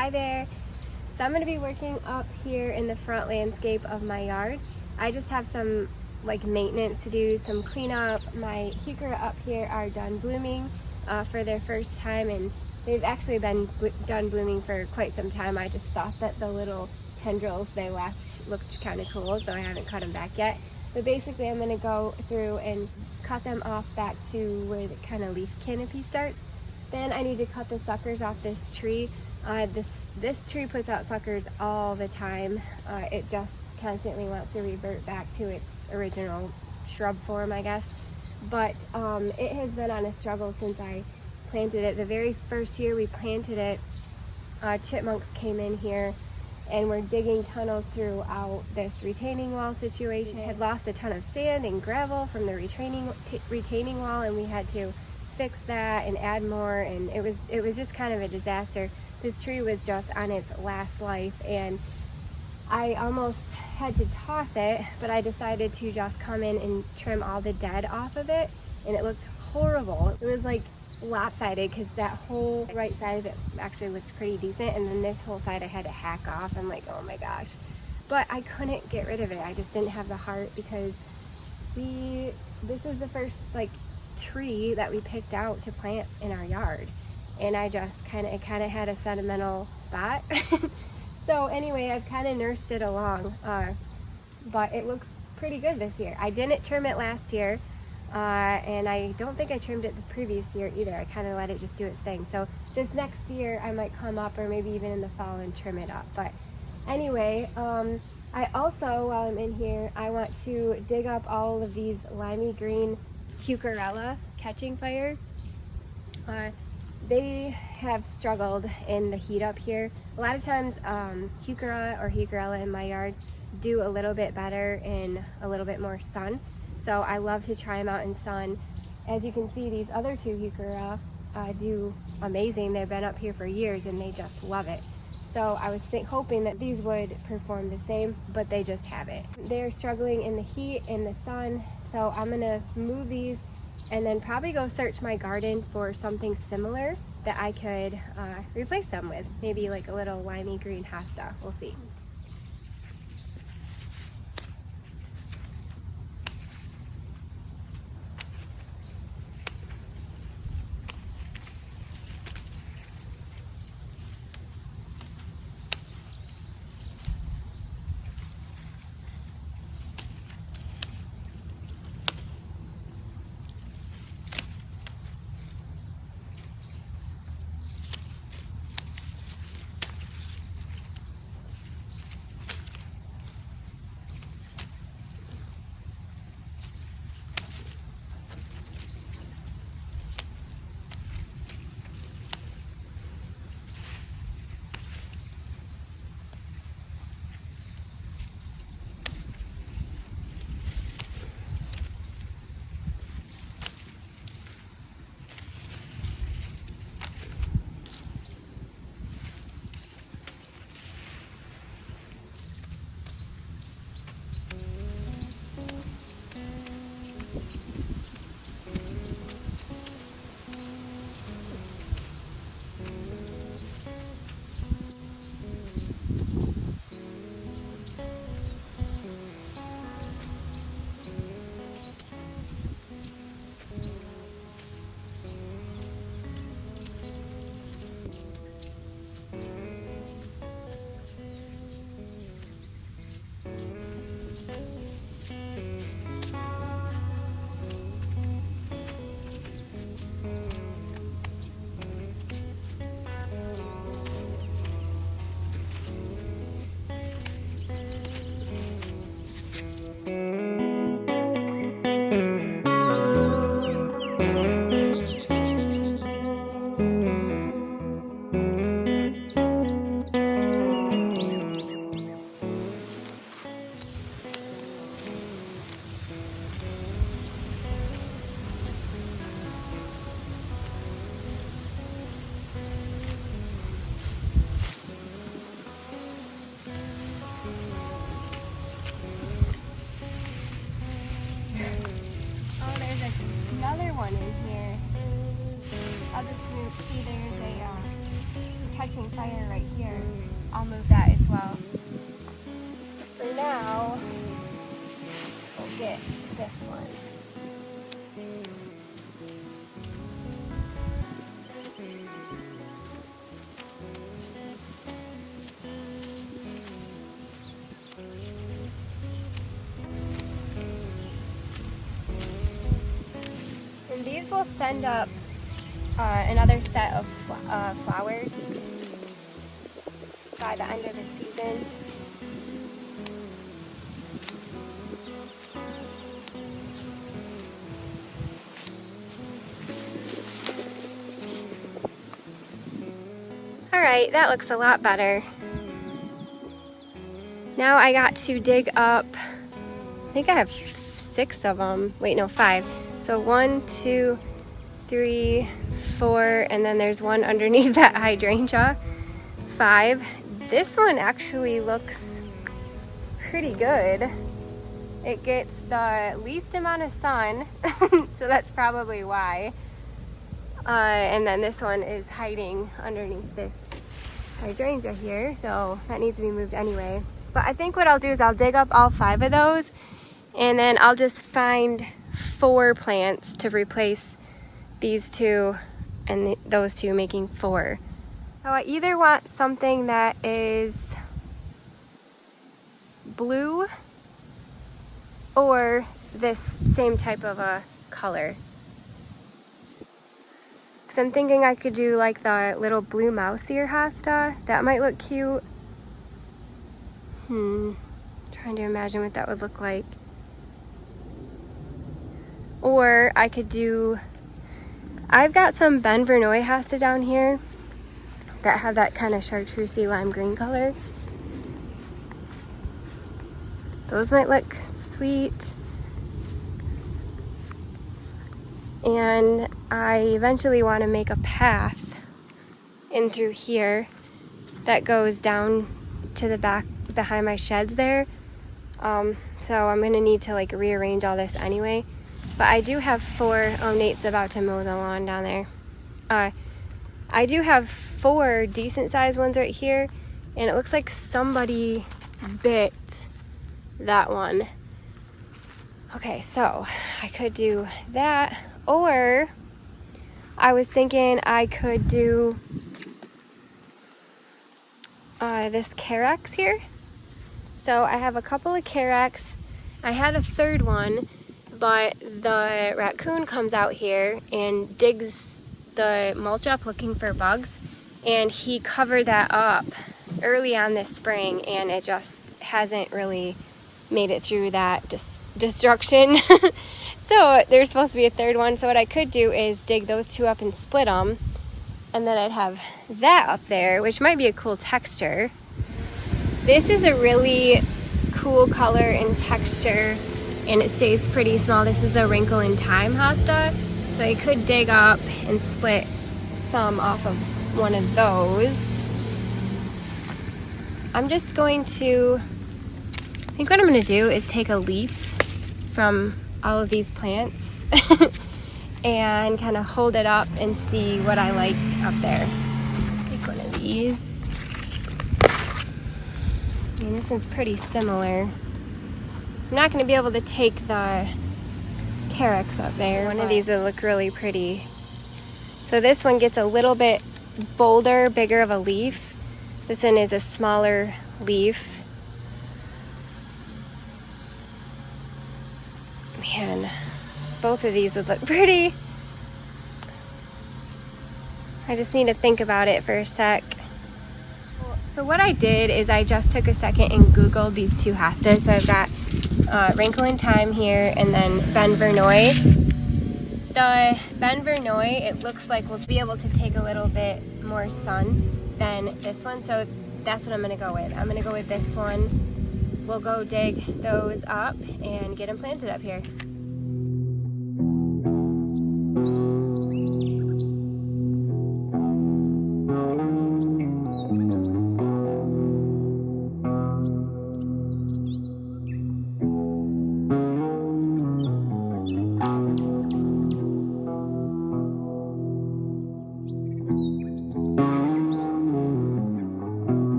Hi there. So I'm going to be working up here in the front landscape of my yard. I just have some maintenance to do, some cleanup. My heuchera up here are done blooming for their first time, and they've actually been done blooming for quite some time. I just thought that the little tendrils they left looked kind of cool, so I haven't cut them back yet. But basically I'm going to go through and cut them off back to where the kind of leaf canopy starts. Then I need to cut the suckers off this tree. This tree puts out suckers all the time. It just constantly wants to revert back to its original shrub form, I guess. But it has been on a struggle since I planted it. The very first year we planted it, chipmunks came in here and were digging tunnels throughout this retaining wall situation. It had lost a ton of sand and gravel from the retaining wall, and we had to fix that and add more, and it was just kind of a disaster. This tree was just on its last life, and I almost had to toss it, but I decided to just come in and trim all the dead off of it, and it looked horrible. It was like lopsided because that whole right side of it actually looked pretty decent, and then this whole side I had to hack off. I'm like, oh my gosh. But I couldn't get rid of it. I just didn't have the heart, because this is the first tree that we picked out to plant in our yard, and I just it kind of had a sentimental spot. So anyway, I've kind of nursed it along, but it looks pretty good this year. I didn't trim it last year, and I don't think I trimmed it the previous year either. I kind of let it just do its thing. So this next year I might come up, or maybe even in the fall, and trim it up. But anyway, I also, while I'm in here, I want to dig up all of these limey green Heucherella catching fire. They have struggled in the heat up here. A lot of times Heucherella in my yard do a little bit better in a little bit more sun. So I love to try them out in sun. As you can see, these other two Heucherella do amazing. They've been up here for years and they just love it. So I was hoping that these would perform the same, but they just haven't. They're struggling in the heat, in the sun, so I'm gonna move these and then probably go search my garden for something similar that I could replace them with. Maybe like a little limey green Hosta, we'll see. fire right here, I'll move that as well. For now, we'll get this one. And these will send up another set of flowers by the end of the season. Alright, that looks a lot better. Now I got to dig up, I think I have 6 of them. Wait, no, 5. So 1, 2, 3, 4, and then there's one underneath that hydrangea. 5. This one actually looks pretty good. It gets the least amount of sun, so that's probably why. And then this one is hiding underneath this hydrangea here, so that needs to be moved anyway. But I think what I'll do is I'll dig up all 5 of those, and then I'll just find 4 plants to replace these 2 and those 2, making 4. So I either want something that is blue or this same type of a color. Because I'm thinking I could do like the little blue mouse ear hosta. That might look cute. Trying to imagine what that would look like. Or I could do, I've got some Ben Verneuil hosta down here that have that kind of chartreusey lime green color. Those might look sweet. And I eventually want to make a path in through here that goes down to the back behind my sheds there. So I'm going to need to like rearrange all this anyway. But I do have 4, Nate's about to mow the lawn down there. I do have 4 decent sized ones right here, and it looks like somebody bit that one. Okay, so I could do that, or I was thinking I could do this Carex here. So I have a couple of Carex. I had a 3rd one, but the raccoon comes out here and digs the mulch up looking for bugs, and he covered that up early on this spring, and it just hasn't really made it through that destruction. So there's supposed to be a 3rd one, so what I could do is dig those 2 up and split them, and then I'd have that up there, which might be a cool texture. This is a really cool color and texture, and it stays pretty small. This is a Wrinkle in Time hosta, so I could dig up and split some off of one of those. I'm just going to, I think what I'm going to do is take a leaf from all of these plants and kind of hold it up and see what I like up there. Take one of these. And this one's pretty similar. I'm not going to be able to take the Carex up there. One of these will look really pretty. So this one gets a little bit bolder, bigger of a leaf. This one is a smaller leaf. Man, both of these would look pretty. I just need to think about it for a sec. So what I did is I just took a second and Googled these 2 hostas. So I've got Wrinkle in Time here, and then Ben Verneuil. The Ben Verneuil, it looks like we'll be able to take a little bit more sun than this one. So that's what I'm going to go with. I'm going to go with this one. We'll go dig those up and get them planted up here.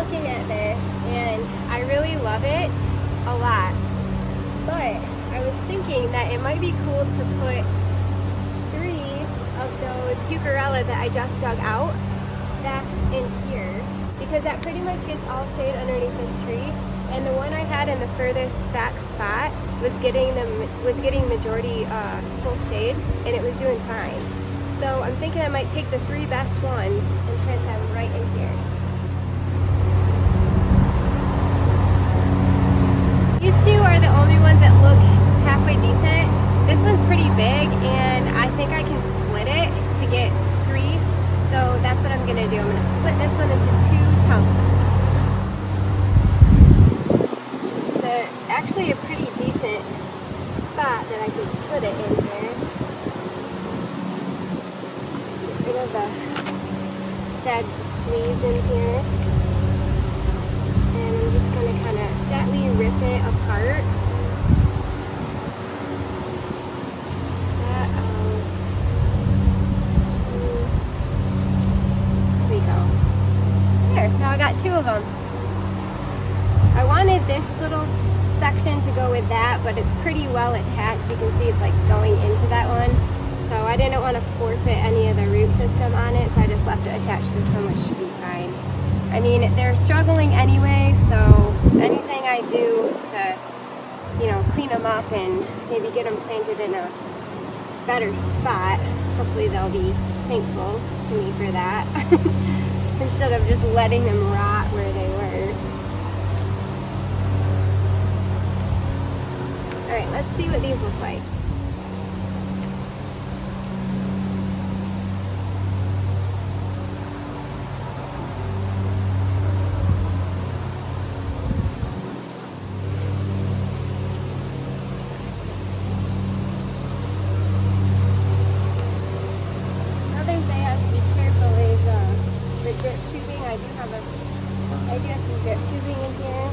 looking at this and I really love it a lot, but I was thinking that it might be cool to put 3 of those Heucherella that I just dug out back in here, because that pretty much gets all shade underneath this tree, and the one I had in the furthest back spot was getting majority full shade, and it was doing fine. So I'm thinking I might take the 3 best ones and plant them right in here. These 2 are the only ones that look halfway decent. This one's pretty big, and I think I can split it to get 3. So that's what I'm gonna do. I'm gonna split this one into 2 chunks. It's actually a pretty decent spot that I can split it in here. Get rid of the dead leaves in here. And I'm just gonna kind of gently rip it apart. Now I got 2 of them. I wanted this little section to go with that, but it's pretty well attached. You can see it's like going into that one. So I didn't want to forfeit any of the root system on it, so I just left it attached to this one, which should be fine. I mean, they're struggling anyway, so anything I do to, you know, clean them up and maybe get them planted in a better spot, hopefully they'll be thankful to me for that. Instead of just letting them rot where they were. Alright, let's see what these look like. Drip tubing. I do have some drip tubing in here.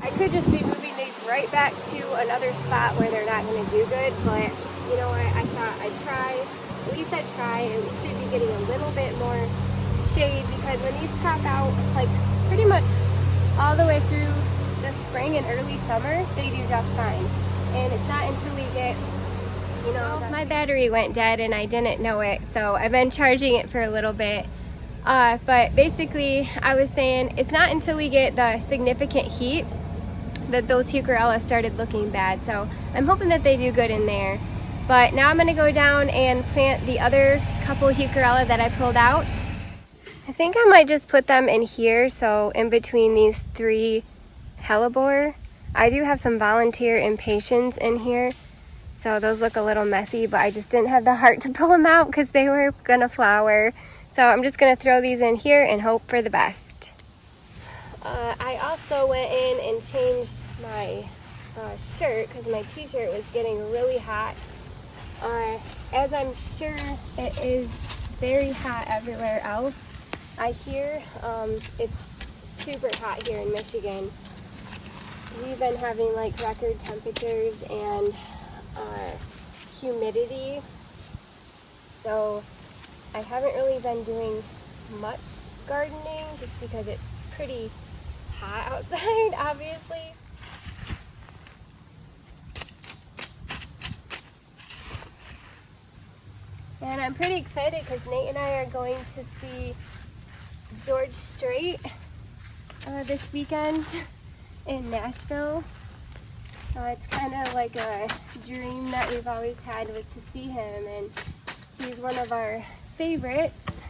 I could just be moving these right back to another spot where they're not going to do good, but you know what, I thought I'd try. At least I'd try, at least they'd be getting a little bit more shade, because when these pop out, like pretty much all the way through the spring and early summer, they do just fine. And it's not until we get, you know, my battery went dead and I didn't know it, so I've been charging it for a little bit. But basically, I was saying it's not until we get the significant heat that those Heucherella started looking bad. So I'm hoping that they do good in there. But now I'm going to go down and plant the other couple Heucherella that I pulled out. I think I might just put them in here, so in between these 3 hellebore. I do have some volunteer impatiens in here, so those look a little messy, but I just didn't have the heart to pull them out because they were going to flower. So I'm just going to throw these in here and hope for the best. I also went in and changed my shirt because my t-shirt was getting really hot. As I'm sure it is very hot everywhere else, I hear it's super hot here in Michigan. We've been having like record temperatures and humidity, so I haven't really been doing much gardening just because it's pretty hot outside, obviously. And I'm pretty excited because Nate and I are going to see George Strait this weekend in Nashville. It's kind of like a dream that we've always had, was to see him, and he's one of our favorites.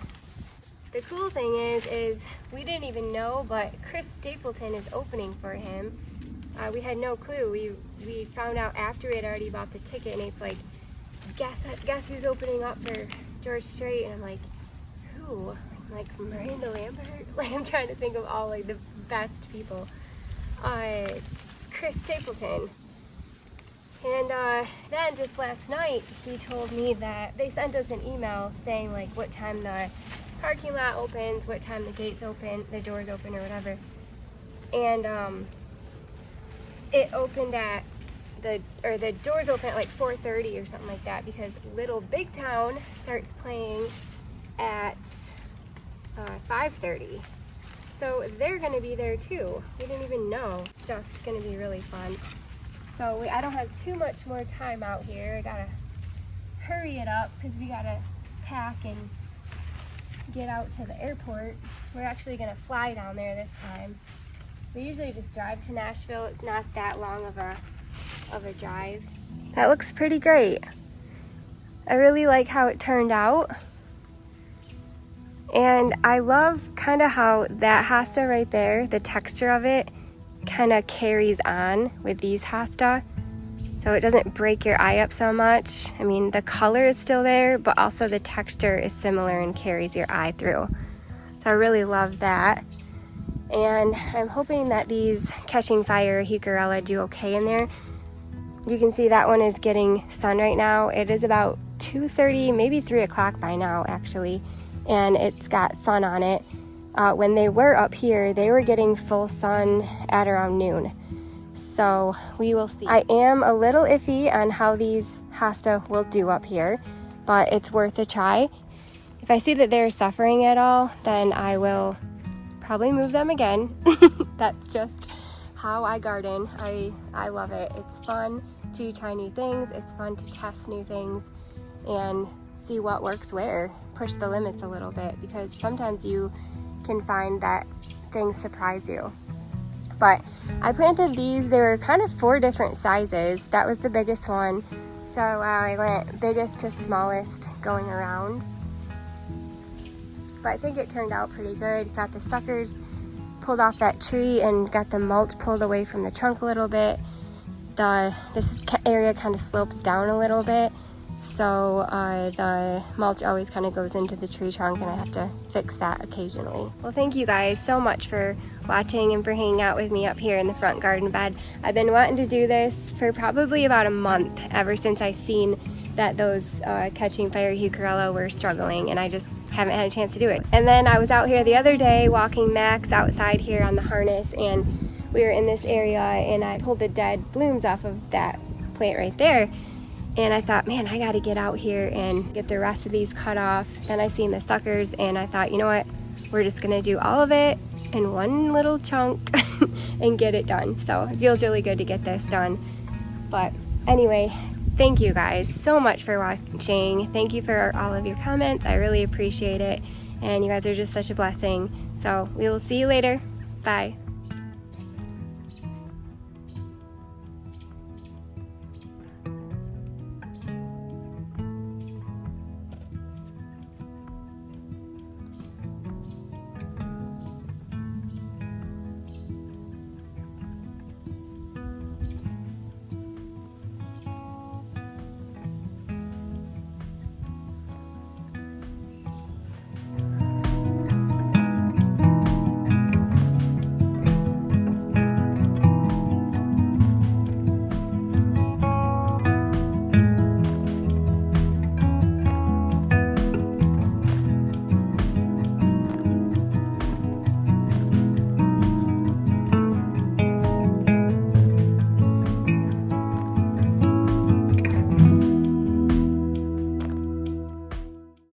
The cool thing is we didn't even know, but Chris Stapleton is opening for him. We had no clue. We found out after we had already bought the ticket, and it's like, guess who's opening up for George Strait? And I'm like, who? I'm like, Miranda Lambert? Like, I'm trying to think of all like the best people. Chris Stapleton. And then just last night, he told me that they sent us an email saying like what time the parking lot opens, what time the gates open, the doors open or whatever. And it opened at the doors open at like 4:30 or something like that, because Little Big Town starts playing at 5:30. So they're gonna be there too. We didn't even know. It's just gonna be really fun. So I don't have too much more time out here. I gotta hurry it up because we gotta pack and get out to the airport. We're actually gonna fly down there this time. We usually just drive to Nashville. It's not that long of a drive. That looks pretty great. I really like how it turned out. And I love kind of how that hosta right there, the texture of it kind of carries on with these hosta. So it doesn't break your eye up so much. I mean, the color is still there, but also the texture is similar and carries your eye through. So I really love that. And I'm hoping that these Catching Fire Heucherella do okay in there. You can see that one is getting sun right now. It is about 2:30, maybe 3 o'clock by now actually, and it's got sun on it. When they were up here, they were getting full sun at around noon. So we will see. I am a little iffy on how these hosta will do up here, but it's worth a try. If I see that they're suffering at all, then I will probably move them again. That's just how I garden. I love it. It's fun to try new things. It's fun to test new things and see what works where. Push the limits a little bit, because sometimes you can find that things surprise you. But I planted these. They were kind of 4 different sizes. That was the biggest one. So I went biggest to smallest going around. But I think it turned out pretty good. Got the suckers pulled off that tree and got the mulch pulled away from the trunk a little bit. This area kind of slopes down a little bit, so the mulch always kind of goes into the tree trunk, and I have to fix that occasionally. Well, thank you guys so much for watching and for hanging out with me up here in the front garden bed. I've been wanting to do this for probably about a month, ever since I seen that those Catching Fire Heucherella were struggling, and I just haven't had a chance to do it. And then I was out here the other day walking Max outside here on the harness, and we were in this area, and I pulled the dead blooms off of that plant right there, and I thought, man, I gotta get out here and get the rest of these cut off. Then I seen the suckers, and I thought, you know what, we're just gonna do all of it in one little chunk and get it done. So it feels really good to get this done. But anyway, thank you guys so much for watching. Thank you for all of your comments. I really appreciate it, and you guys are just such a blessing. So we will see you later. Bye.